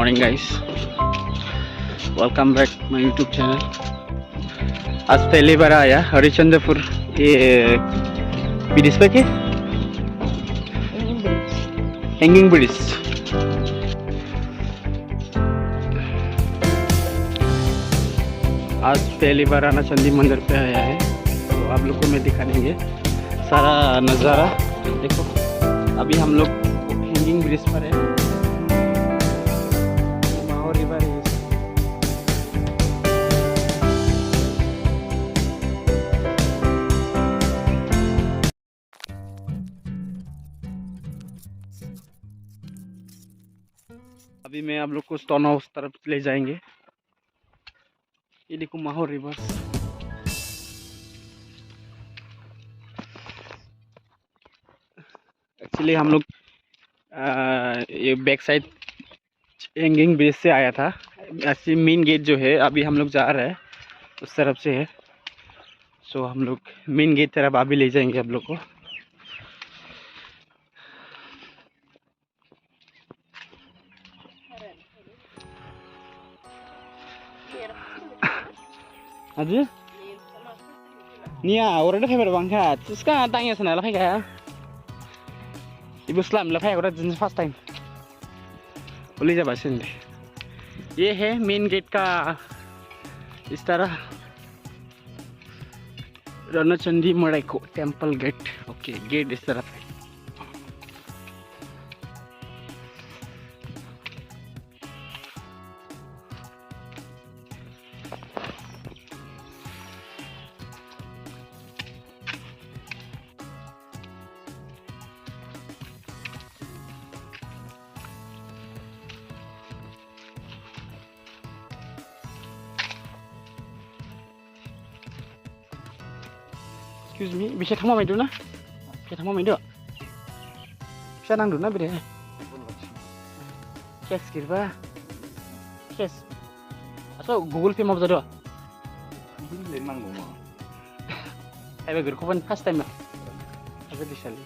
Morning guys, welcome back my YouTube channel. आज पहली बार आया हरिश्चंद्रपुर ये ब्रिज पे के हैंगिंग ब्रिज। आज पहली बार आना चंदी मंदिर पे आया है, तो आप लोग को मैं दिखा देंगे सारा नज़ारा। देखो अभी हम लोग हैंगिंग ब्रिज पर है। अभी मैं आप लोग को स्टोन हाउस तरफ ले जाएंगे। ये देखो माहौर रिवर। एक्चुअली हम लोग ये बैक साइड हैंगिंग ब्रिज से आया था। ऐसे मेन गेट जो है अभी हम लोग जा रहे हैं उस तरफ से है। सो हम लोग मेन गेट तरफ अभी ले जाएंगे आप लोग को। अजी निया orang dah favorite banget. Terus kan tanya sana lah kayak Ibu Islam lah kayak orang jenis first time. बोली जा भाषण दे। ये है मेन गेट का इस तरह रणचंडी मड़ाई को टेम्पल गेट। ओके गेट इस तरफ है। Excuse me, bisa thang mamai dulu na? Bisa thang mamai dulu. Bisa nang dulu na bire. Cash kirba. Cash. Asal Google Pay mau jadi. Google Pay mang mau. Tapi gue kapan first time lah. Tapi bisa li.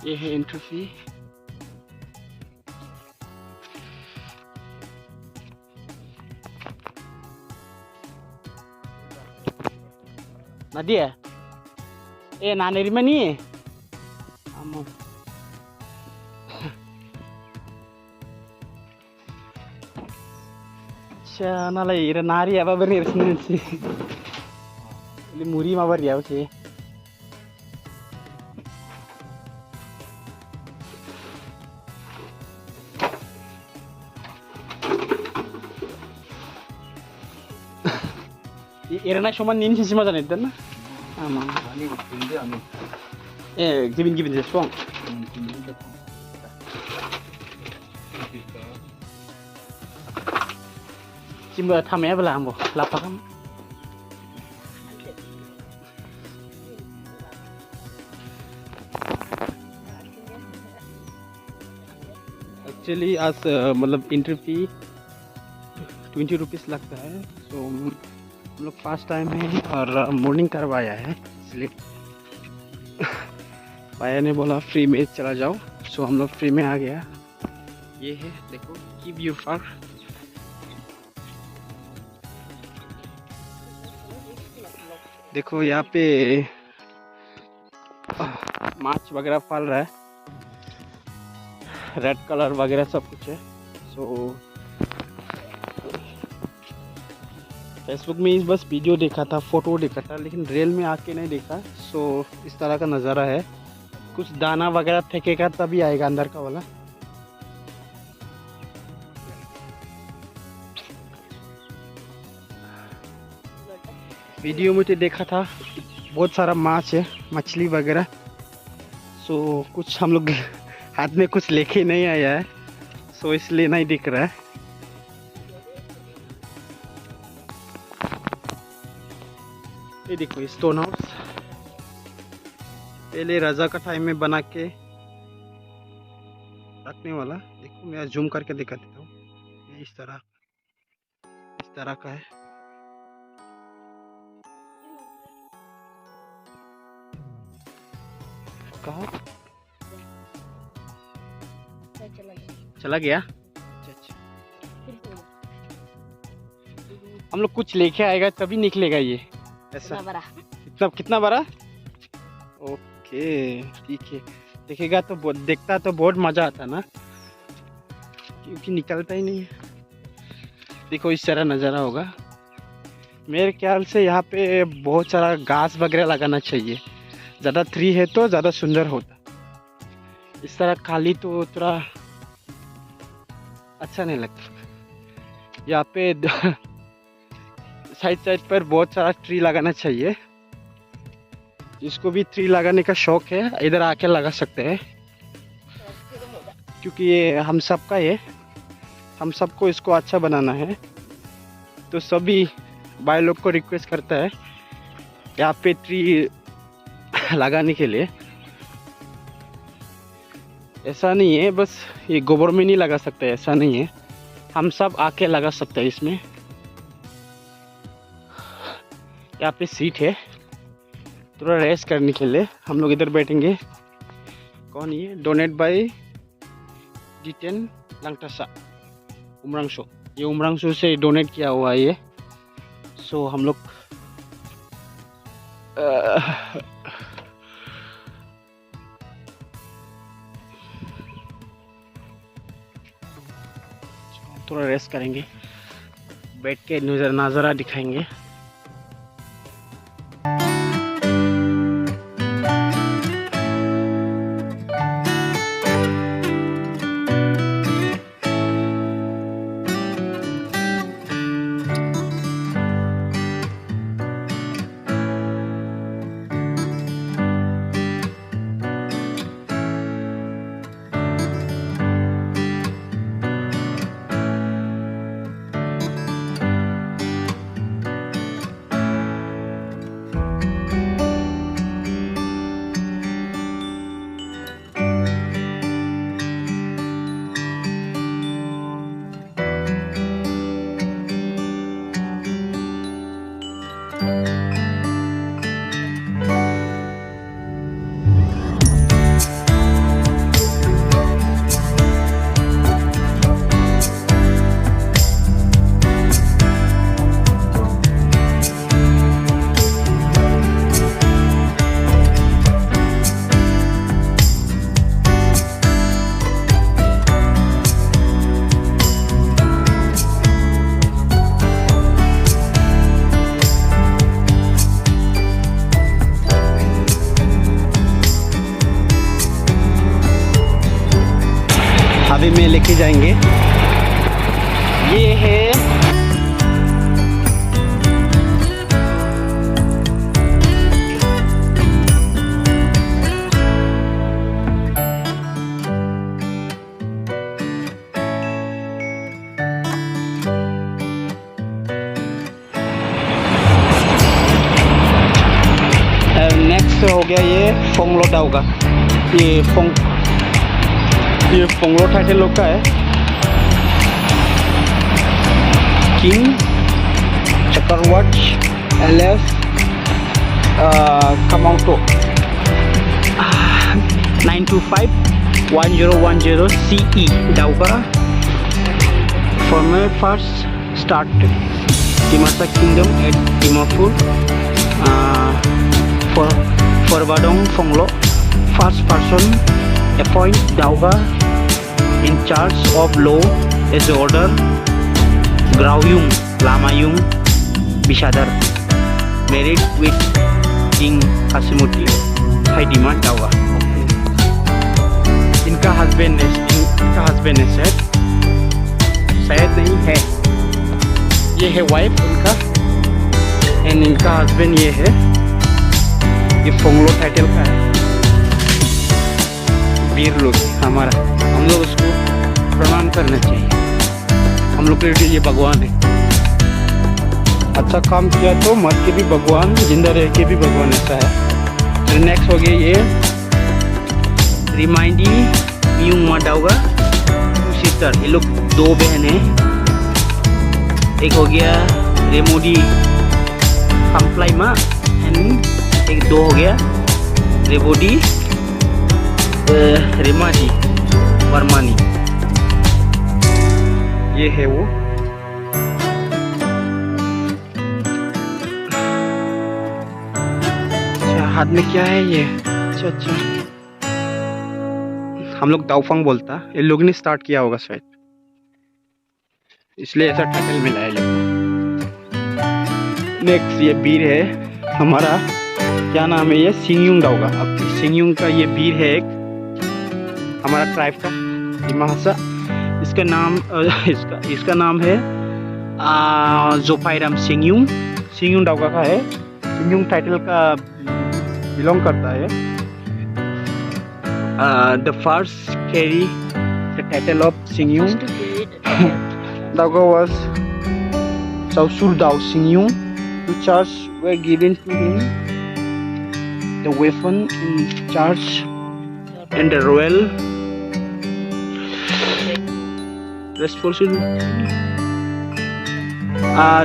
ये है entry fee. Nadia, nana di mana ni? Amo. Siapa lagi? Ira nari apa beri resmi sih? Ini muri mah beri apa sih? Ira na cuma nin sih macam itu na? Ama. Giving this song. Cuma thamnya belah ambo, lapar kan? Actually आज मतलब entry fee 20 rupees लगता है। तो हम लोग first time है और morning करवाया है, इसलिए पाया ने बोला फ्री में चला जाओ। सो हम लोग फ्री में आ गया। ये है देखो की व्यू पार्क। देखो यहाँ पे माछ वगैरह फल रहा है, रेड कलर वगैरह सब कुछ है। सो फेसबुक में बस वीडियो देखा था, फोटो देखा था, लेकिन रियल में आके नहीं देखा। सो इस तरह का नज़ारा है। कुछ दाना वगैरह फेंकेगा तभी आएगा अंदर का वाला। वीडियो में तो देखा था बहुत सारा माछ है, मछली वगैरह। सो कुछ हम लोग हाथ में कुछ लेके नहीं आया है, सो इसलिए नहीं दिख रहा है। ये देखो स्टोन हाउस, पहले राजा का टाइम में बना के रखने वाला। देखो मैं जूम करके दिखा देता हूँ। ये इस तरह का है। कहाँ चला गया। चला गया? अच्छा। हम लोग कुछ लेके आएगा तभी निकलेगा ये ऐसा। इतना बड़ा। कितना बड़ा? ओके ठीक है। देखेगा तो देखता तो बहुत मजा आता ना, क्योंकि निकलता ही नहीं है। देखो इस तरह नज़ारा होगा। मेरे ख्याल से यहाँ पे बहुत सारा घास वगैरह लगाना चाहिए, ज़्यादा ट्री है तो ज़्यादा सुंदर होता। इस तरह खाली तो थोड़ा अच्छा नहीं लगता। यहाँ पे साइड साइड पर बहुत सारा ट्री लगाना चाहिए। जिसको भी ट्री लगाने का शौक है इधर आके लगा सकते हैं, क्योंकि ये हम सबका है, हम सबको इसको अच्छा बनाना है। तो सभी भाई लोग को रिक्वेस्ट करता है यहाँ पे ट्री लगाने के लिए। ऐसा नहीं है बस ये गवर्नमेंट ही लगा सकता है, ऐसा नहीं है, हम सब आके लगा सकते हैं इसमें। यहाँ पे सीट है थोड़ा रेस्ट करने के लिए, हम लोग इधर बैठेंगे। कौन ये? डोनेट बाय जितेन लंगटासा उमरांशो, ये उमरांशो से डोनेट किया हुआ है ये। सो हम लोग थोड़ा रेस्ट करेंगे, बैठ के नज़ारा दिखाएंगे। अभी में लेके जाएंगे। ये है नेक्स्ट हो गया ये फोंगलो दाव का। ये फोंगलो टाइटल लोग का है। किंग चक्रवर्ट LF कमाउटो 925-1010 CE दाउगा former first started Dimasa Kingdom at Dimapur for Badong Phonglo first person appoint Dauga in charge of law as order Grauyung Lamayung Bishadar married with King Hasimuti Haidima Dauga। इनका husband है शायद नहीं है, ये है wife उनका and इनका husband ये है। ये फोंगलो टाइटल का है, वीर लोग हमारा, हम लोग उसको प्रणाम करना चाहिए। हम लोग के लिए ये भगवान है। अच्छा काम किया तो मर के भी भगवान, जिंदा रह के भी भगवान, ऐसा है। फिर नेक्स्ट हो गया ये रिमाइंडी म्यूंग माडाउगा सिस्टर, ये लोग दो बहन हैं। एक हो गया रेमोडी खामफ्लाइमा एंड एक दो हो गया रेबोडी रिमाजी वर्मानी, ये है वो। अच्छा हाथ में क्या है ये? अच्छा अच्छा, हम लोग दाउफंग बोलता, ये लोग ने स्टार्ट किया होगा शायद, इसलिए ऐसा टाइटल मिला है लोग। नेक्स्ट ये बीर है हमारा, क्या नाम है ये? सिंगयुंग डाउगा। अब सिंगयुंग का ये बीर है एक हमारा ट्राइब का दिमासा। इसका नाम इसका नाम है जोफाइराम सिंगयुंग। सिंगयुंग डाउगा का है, सिंगयुंग टाइटल का बिलोंग करता है। The first carry the title of सिंगयुंग डाउगा was Sausur Dao Singyung. 2 charges were given to him, the weapon in charge and the royal responsibility।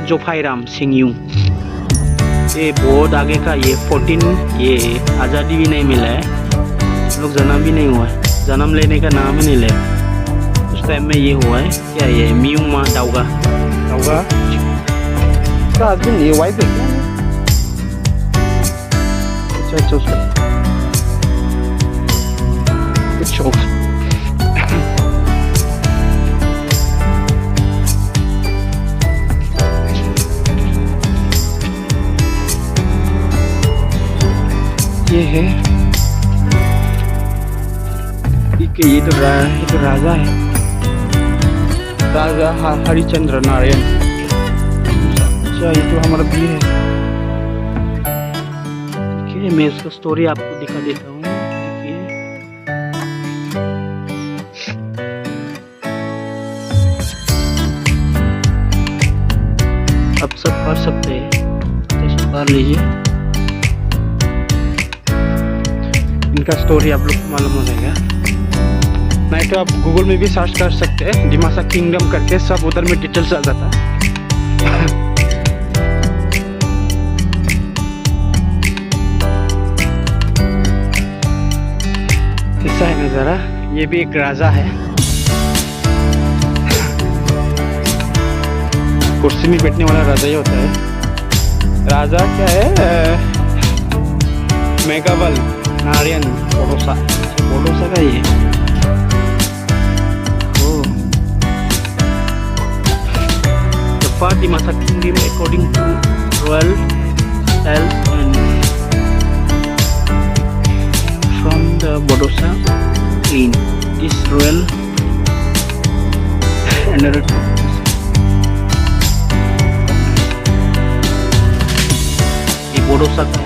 जोफाइराम सिंगयुंग, ये बहुत आगे का, ये 14, ये आज़ादी भी नहीं मिला है, लोग जन्म भी नहीं हुआ है, जन्म लेने का नाम ही नहीं ले, उस टाइम में ये हुआ है। क्या ये मियुमा डाउगा डाउगा उसका हस्बैंड, ये वाइफ है क्या? अच्छा अच्छा, उसका कुछ होगा। ये है, ये तो राजा है, राजा हरिचंद्र नारायण। अच्छा ये तो हमारा भी है। देखिए मैं उसका स्टोरी आपको दिखा देता हूँ। देखिए आप सब पढ़ सकते हैं, तो पढ़ लीजिए, इनका स्टोरी आप लोग को मालूम हो जाएगा। नहीं तो आप गूगल में भी सर्च कर सकते हैं, दिमासा किंगडम करके, सब उधर में डिटेल्स आ जाता है। कैसा है नज़ारा? ये भी एक राजा है, कुर्सी में बैठने वाला राजा ही होता है। राजा क्या है? मेगावल नारायण बोडोसा, बोडोसा का ये। The part Dimasa Kingdom according to royal style and from the Bodosa in this royal another ये बोडोसा का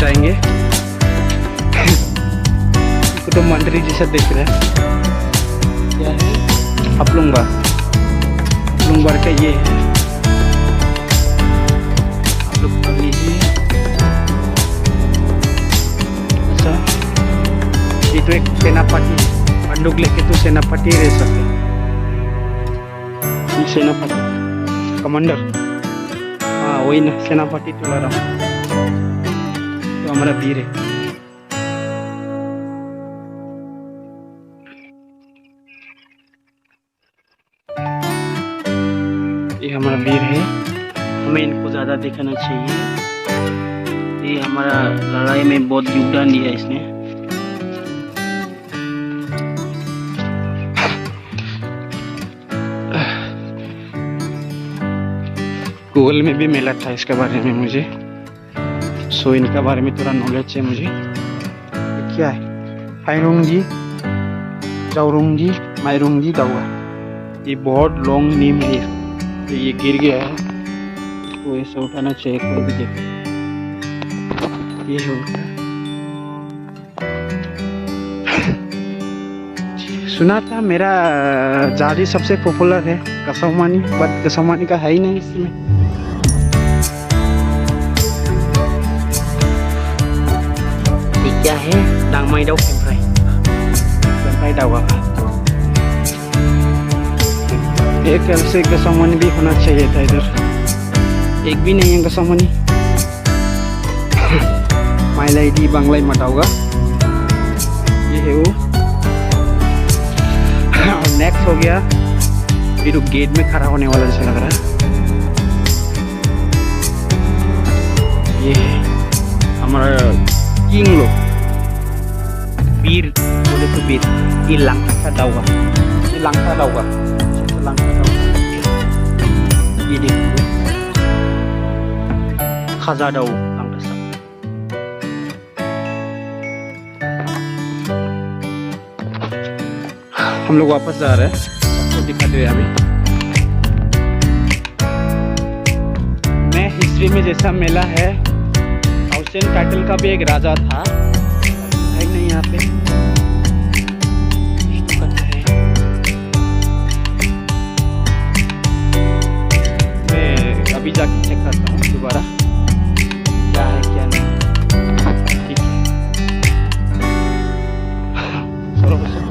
जाएंगे। तो मंदिर जैसा दिख रहा है, क्या है? हपलुंगा, हपलुंगा का ये है, आप लोग पढ़ लीजिए। अच्छा ये तो एक सेनापति, बंदूक लेके तो सेनापति रह सकते, सेनापति कमांडर, हाँ वही ना, सेनापति तुलाराम हमारा वीर है। ये हमारा वीर है, हमें इनको ज़्यादा दिखाना चाहिए। ये हमारा लड़ाई में बहुत योगदान दिया इसने। गूगल में भी मिला था इसके बारे में मुझे, सो इनका बारे में थोड़ा नॉलेज है मुझे। क्या है? फाइरोंगी, चाउरोंगी, मायरोंगी दावा। ये बहुत लॉन्ग नेम है, तो ये गिर गया है, तो ऐसा उठाना चाहिए कोई भी देखे। ये है उनका। सुना था मेरा जारी सबसे पॉपुलर है कसौमानी, बट कसौमानी का है ही नहीं इसमें। क्या है? डांगमाई दाउ केम्प्राई, केम्प्राई दावा का। एक ऐसे कसमनी भी होना चाहिए था इधर, एक भी नहीं है कसमनी। माइलाइडी बांग्लाई मटाओगा, ये है वो। और नेक्स्ट हो गया, फिर गेट में खड़ा होने वाला जैसा लग रहा है। ये है हमारा किंग लोग, बीर बोले तो बीर, ये लंका दाऊगा, ये लंका दाऊगा, लंका दाऊगा। ये देखो खाजा दाऊ लंका सा। हम लोग वापस जा रहे हैं, सबको दिखा दे अभी। मैं हिस्ट्री में जैसा मेला है, हाउसेन टाइटल का भी एक राजा था, है नहीं यहाँ पे। मैं अभी जाके चेक करता हूँ दोबारा क्या है क्या नहीं। ठीक है, चलो बस हम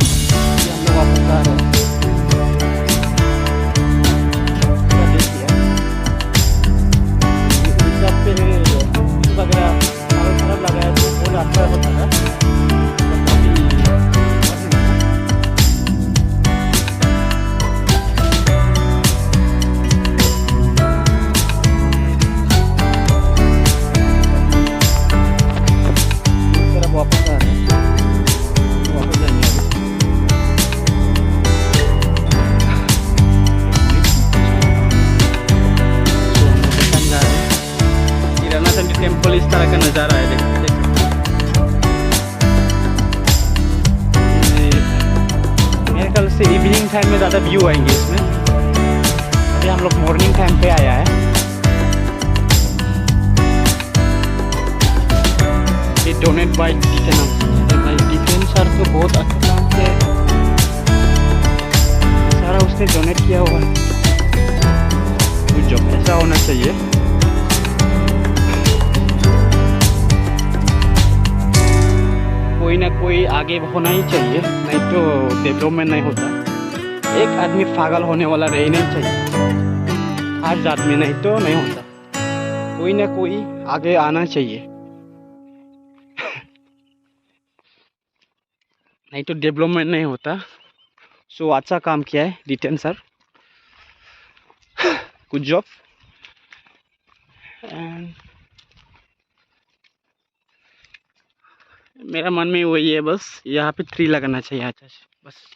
लोग वापस आ रहे हैं। क्या देखिए सब पे वगैरह खराब लगाया तो बहुत अच्छा होता है। वापस आ रहे हैं, वापस जाएंगे अभी। किराना चंडी टेम्पल इस तरह का नज़ारा है, देख मेरे ख्याल से इवनिंग टाइम में ज़्यादा व्यू आएंगे इसमें। अभी हम लोग मॉर्निंग टाइम पे आया है। डोनेट बाय डिटेन सर तो बहुत अच्छा काम किया है, सारा उसने डोनेट किया हुआ है। कुछ जो ऐसा होना चाहिए। कोई ना कोई आगे होना ही चाहिए, नहीं तो डेवलपमेंट नहीं होता। एक आदमी पागल होने वाला रह नहीं चाहिए हर जात में, नहीं तो नहीं होता। कोई ना कोई आगे आना चाहिए, नहीं तो डेवलपमेंट नहीं होता। सो अच्छा काम किया है डिटेन सर, गुड जॉब। मेरा मन में वही है, बस यहाँ पे ट्री लगाना चाहिए अच्छा से, बस।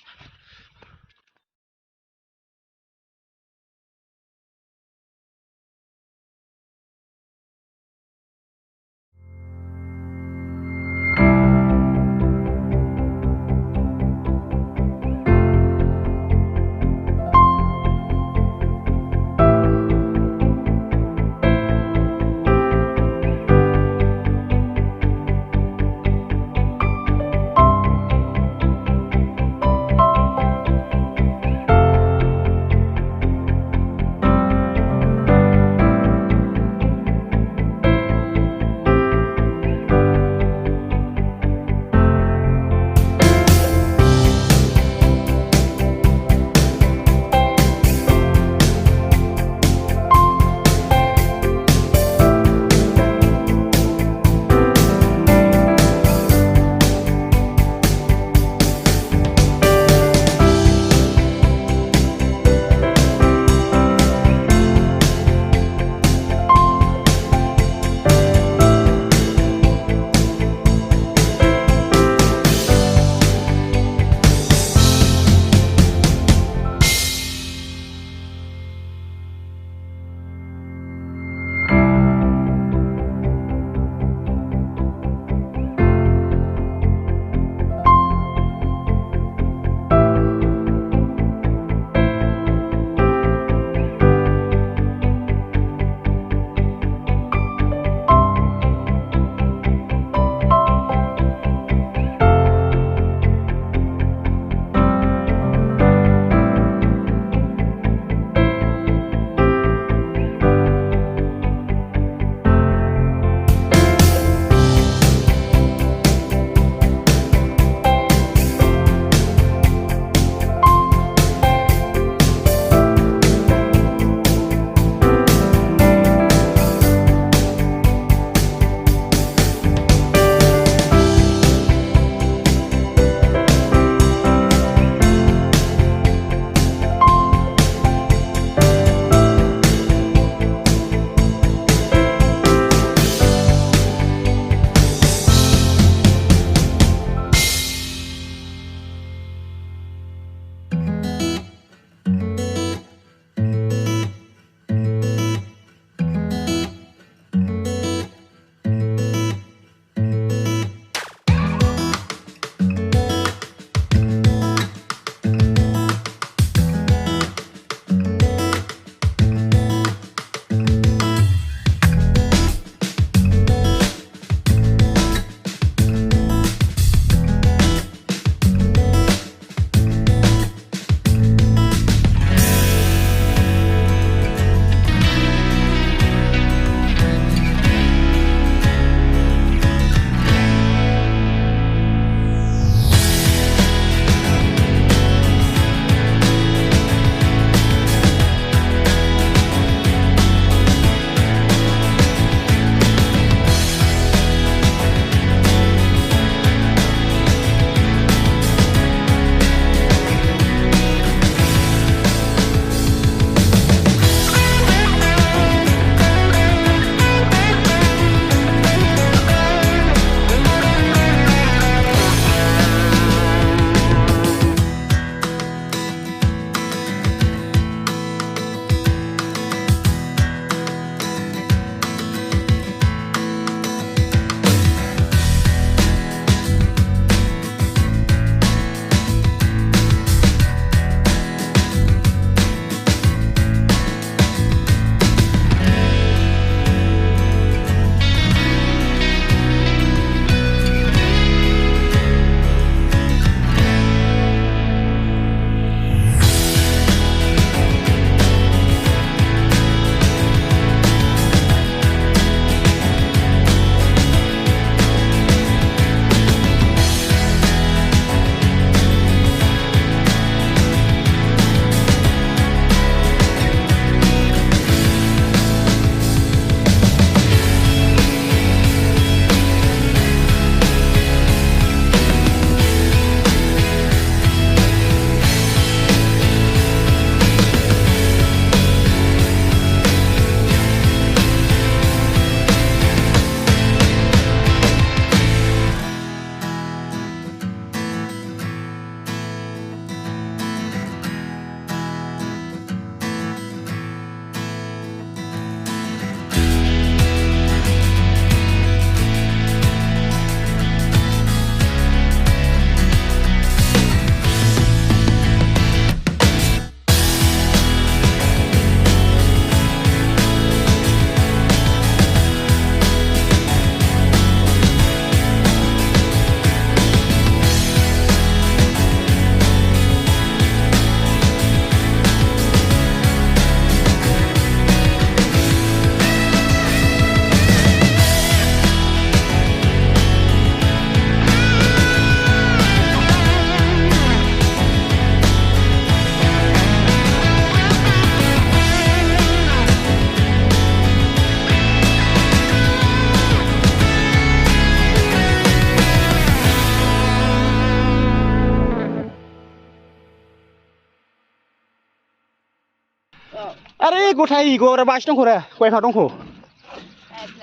अरे गोठाई गो बाश दंखो रे गय खा दंखो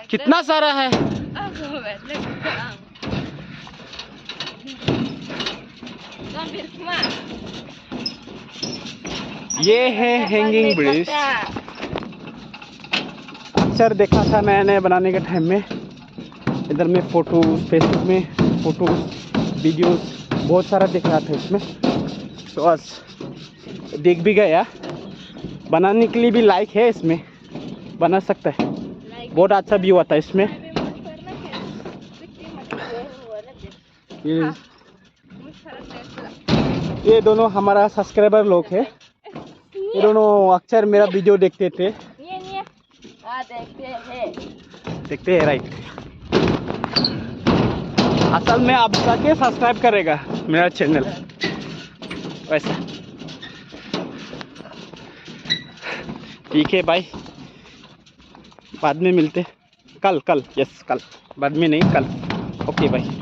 कितना सारा है ये है हैंगिंग ब्रिज अक्सर देखा था मैंने बनाने के टाइम में इधर में फोटो फेसबुक में फोटो वीडियोस बहुत सारा दिख रहा था इसमें तो आज देख भी गया बनाने के लिए भी लायक है इसमें बना सकता है बहुत अच्छा व्यू आता है इसमें ये दोनों हमारा सब्सक्राइबर लोग हैं ये दोनों अक्सर मेरा वीडियो देखते थे देखते हैं राइट असल में आप जाके सब्सक्राइब करेगा मेरा चैनल वैसा ठीक है भाई बाद में मिलते कल यस कल बाद में नहीं कल ओके भाई।